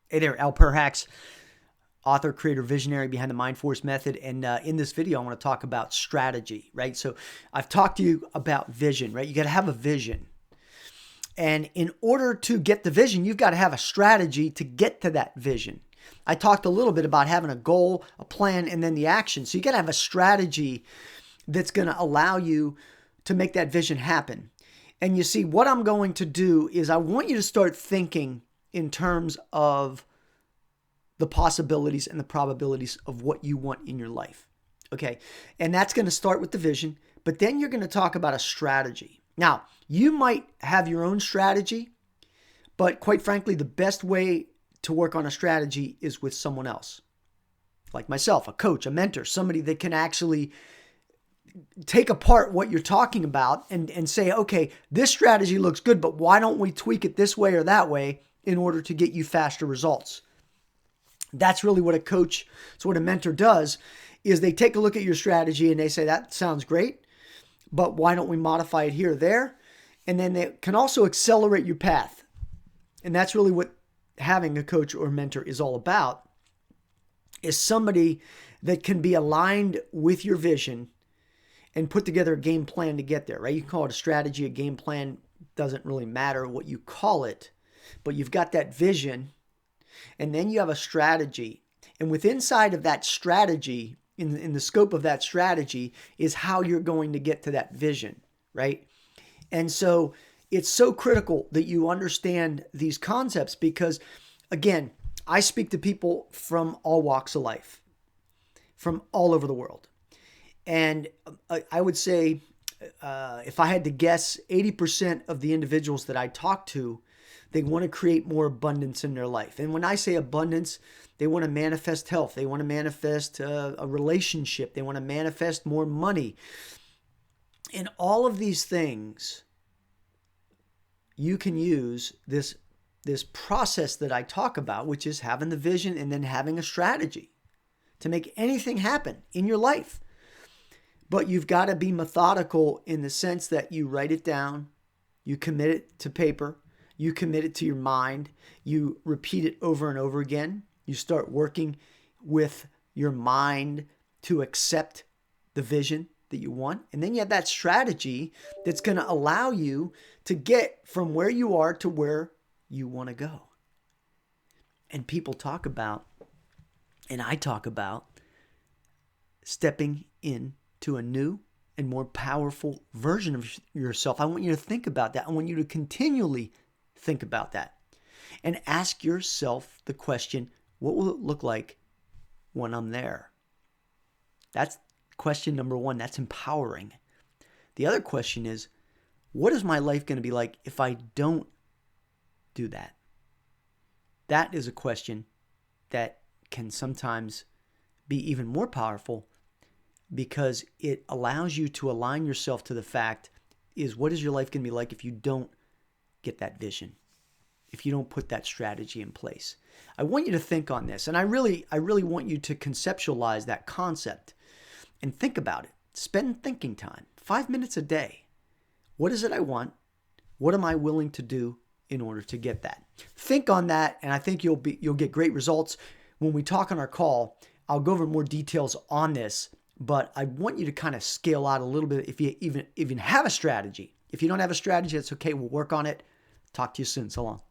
Hey there, Al Perhacs, author, creator, visionary behind the Mind Force method. And in this video, I want to talk about strategy, right? So I've talked to you about vision, right? You got to have a vision. And in order to get the vision, you've got to have a strategy to get to that vision. I talked a little bit about having a goal, a plan, and then the action. So you got to have a strategy that's going to allow you to make that vision happen. And you see, what I'm going to do is I want you to start thinking in terms of the possibilities and the probabilities of what you want in your life. Okay. And that's going to start with the vision, but then you're going to talk about a strategy. Now, you might have your own strategy, but quite frankly, the best way to work on a strategy is with someone else, like myself, a coach, a mentor, somebody that can actually take apart what you're talking about and say, okay, this strategy looks good, but why don't we tweak it this way or that way in order to get you faster results? That's really what a coach, it's what a mentor does, is they take a look at your strategy and they say, that sounds great, but why don't we modify it here or there? And then they can also accelerate your path. And that's really what having a coach or mentor is all about, is somebody that can be aligned with your vision and put together a game plan to get there, right? You can call it a strategy, a game plan, doesn't really matter what you call it, but you've got that vision and then you have a strategy. And within inside of that strategy, in the scope of that strategy, is how you're going to get to that vision, right? And so it's so critical that you understand these concepts because, again, I speak to people from all walks of life, from all over the world. And I would say, if I had to guess, 80% of the individuals that I talk to, they want to create more abundance in their life. And when I say abundance, they want to manifest health. They want to manifest a relationship. They want to manifest more money. And all of these things, you can use this process that I talk about, which is having the vision and then having a strategy to make anything happen in your life. But you've got to be methodical in the sense that you write it down, you commit it to paper, you commit it to your mind, you repeat it over and over again. You start working with your mind to accept the vision that you want. And then you have that strategy that's going to allow you to get from where you are to where you want to go. And people talk about, and I talk about, stepping into a new and more powerful version of yourself. I want you to think about that. I want you to continually think about that and ask yourself the question, what will it look like when I'm there? That's question number one. That's empowering. The other question is, what is my life going to be like if I don't do that? That is a question that can sometimes be even more powerful because it allows you to align yourself to the fact is, what is your life going to be like if you don't get that vision, if you don't put that strategy in place? I want you to think on this, and I really want you to conceptualize that concept and think about it. Spend thinking time, 5 minutes a day. What is it I want? What am I willing to do in order to get that? Think on that, and I think you'll get great results. When we talk on our call, I'll go over more details on this, but I want you to kind of scale out a little bit if you even have a strategy. If you don't have a strategy, that's okay. We'll work on it. Talk to you soon. So long.